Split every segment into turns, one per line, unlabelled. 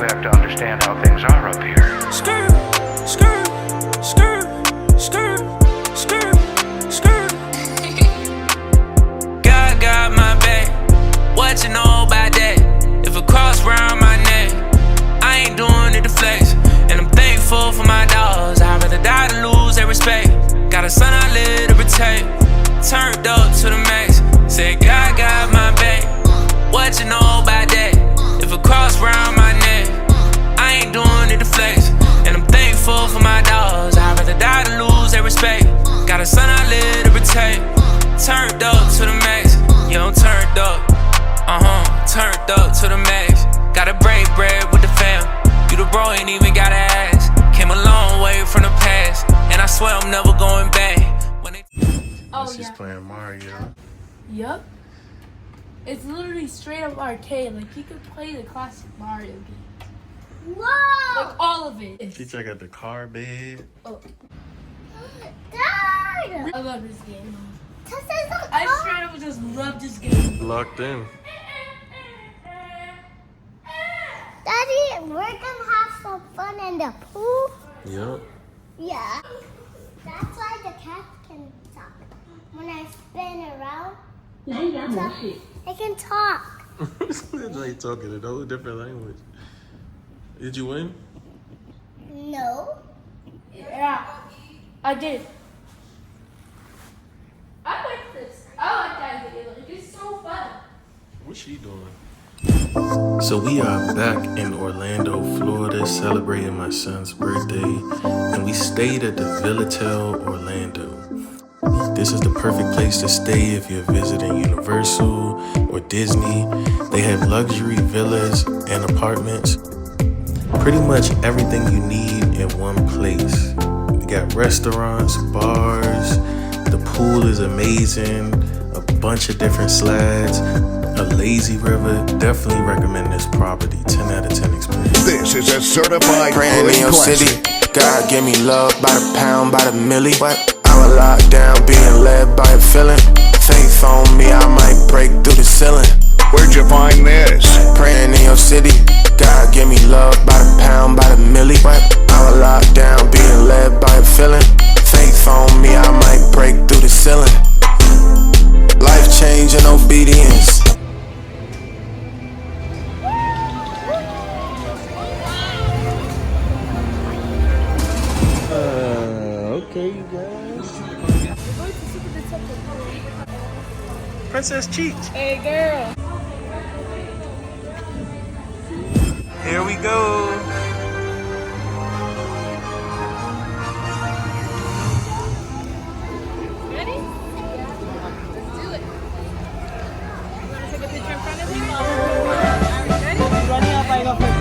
have to understand how things are up here.
Skirt, skirt, skirt, skirt, skirt, skirt. God got my back. What you know about that? If a cross round my neck, I ain't doing it to flex. And I'm thankful for my dogs. I'd rather die than lose their respect. Got a son I live to protect. Turned up to the max. Said God got my back. What you know about that? If a cross round my neck, I ain't doing it to flex. And I'm thankful for my dogs. I'd rather die than lose their respect. Got a son I live to protect. Turned up to the max. Yeah, I'm turned up. Turned up to the max. Gotta break bread with the fam. You the bro, ain't even gotta ask. Came a long way from the past, and I swear I'm never going back. When they
She's playing Mario.
Yup. It's literally straight up arcade. Like, you could play the classic Mario games.
Whoa!
Like, all of it.
She checked out the car bed.
Oh,
Dad!
I love this game.
This is a
I
car.
straight up just love this game.
Locked in.
Daddy, we're gonna have some fun in the pool.
Yep.
Yeah. That's why the cat can talk. When I spin around, it can talk.
It's like talking in a whole different language. Did you win?
No.
Yeah, I did. I like this. I like that video. Like, it's so fun.
What's she doing? So we are back in Orlando, Florida, celebrating my son's birthday, and we stayed at the Villatel, Orlando. This is the perfect place to stay if you're visiting Universal or Disney. They have luxury villas and apartments. Pretty much everything you need in one place. We got restaurants, bars, the pool is amazing, a bunch of different slides, a lazy river. Definitely recommend this property. 10 out of 10 experience.
This is a certified
praying in your
classic.
city. God give me love by the pound, by the milli. What? I was locked down, being led by a feeling. Faith on me, I might break through the ceiling.
Where'd you find this?
Praying in your city. God give me love by the pound, by the milli. What? I was locked down, being led by a feeling. Faith on me, I might break through the ceiling. Life changing obedience.
Okay, you guys. Princess Cheech.
Hey, girl.
Here we go.
Ready? Let's do it. You want to take a picture in front of me? Ready? Running up, I go first.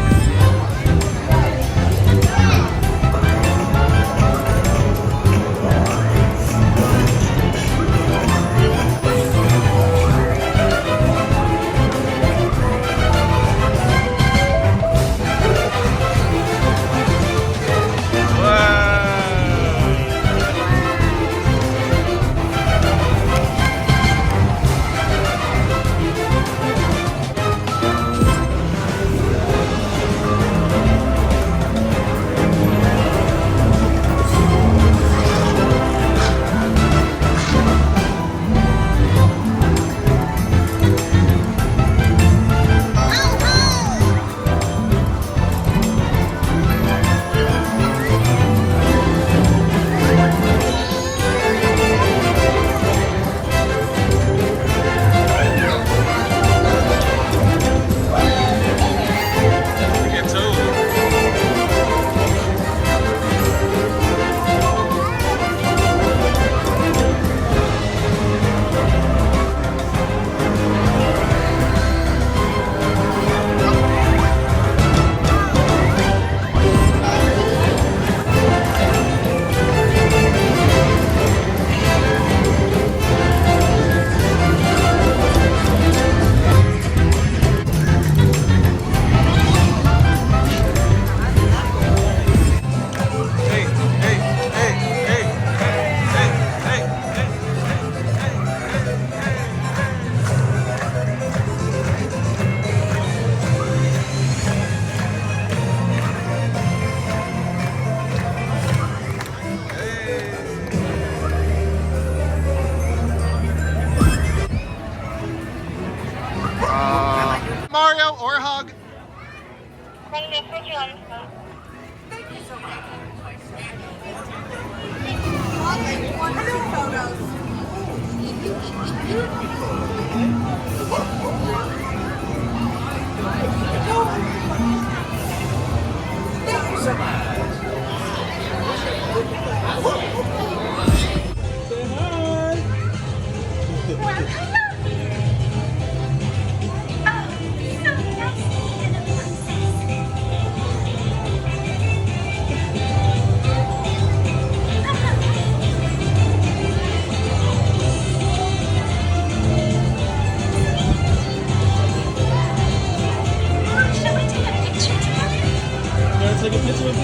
Take a picture with me?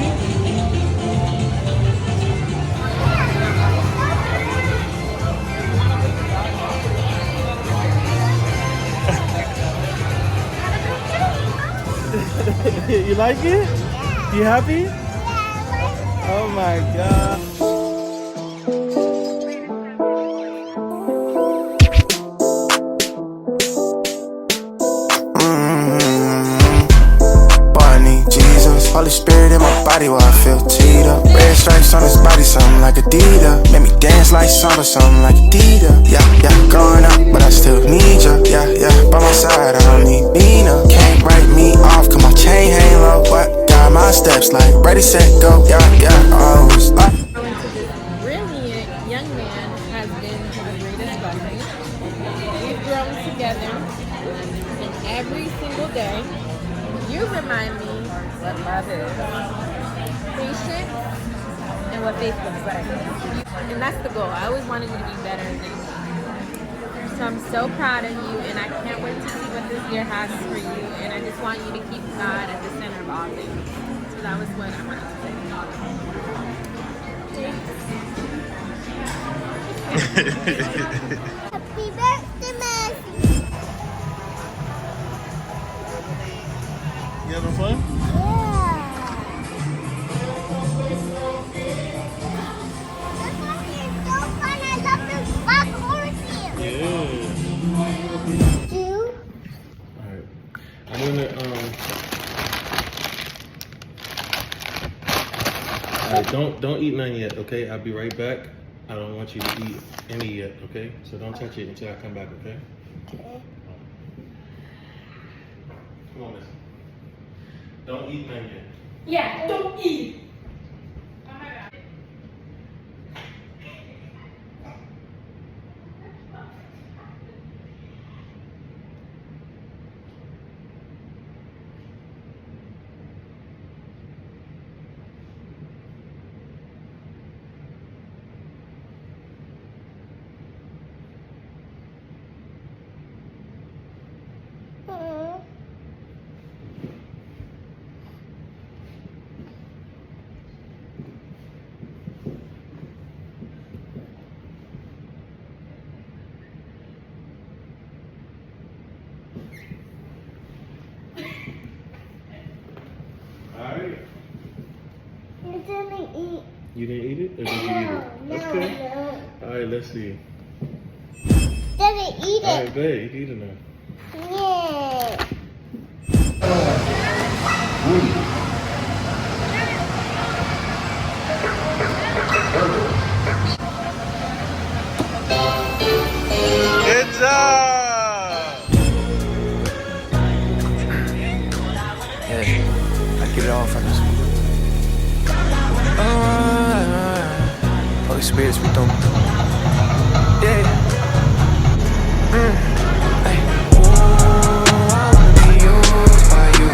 You like it? You happy? Oh my God.
Holy Spirit in my body while I feel teed up. Red stripes on his body, something like Adidas. Made me dance like samba, something like Adidas. Yeah, yeah, growing up, but I still need ya. Yeah, yeah, by my side, I don't need Nina. Can't write me off, cause my chain hang low. But got my steps like ready, set, go. Yeah, yeah, always like.
Brilliant young man has been the greatest blessing. We've grown together, and every single day, you remind me what love is, patient, and what faith looks like. And that's the goal. I always wanted you to be better than me. So I'm so proud of you, and I can't wait to see what this year has for you. And I just want you to keep God at the center of all things. So that was what I wanted to say.
Happy birthday, Messi.
You having fun? I'm gonna alright, don't eat none yet, okay? I'll be right back. I don't want you to eat any yet, okay? So don't touch it until I come back, okay?
Okay.
Come on, listen. Don't eat none yet.
Yeah, don't eat.
Alright.
You didn't eat.
You didn't eat it? Or did you eat it? Okay. Alright, let's see.
Didn't eat it.
Alright, babe, you can eat it now.
Yeah.
Good job!
Yeah, I get it all from this one. Holy Spirit, speak through me. Yeah. Hey. Ooh, I wanna be used by you.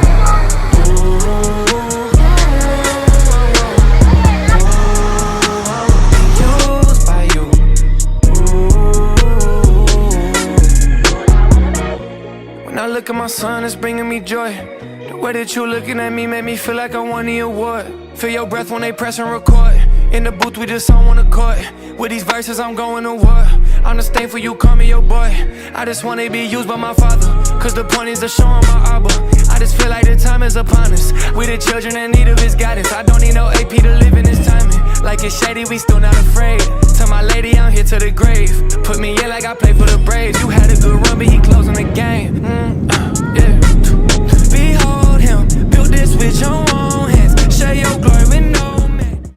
Used by you. When I look at my son, it's bringing me joy. The way that you looking at me make me feel like I won the award. Feel your breath when they press and record. In the booth, we just on one accord. With these verses, I'm going to war. I'm the stain for you, call me your boy. I just wanna be used by my father, cause the point is to show him my Abba. I just feel like the time is upon us. We the children in need of his guidance. I don't need no AP to live in this timing. Like it's shady, we still not afraid. Tell my lady I'm here to the grave. Put me in like I play for the Braves. You had a good run, but he closing the game.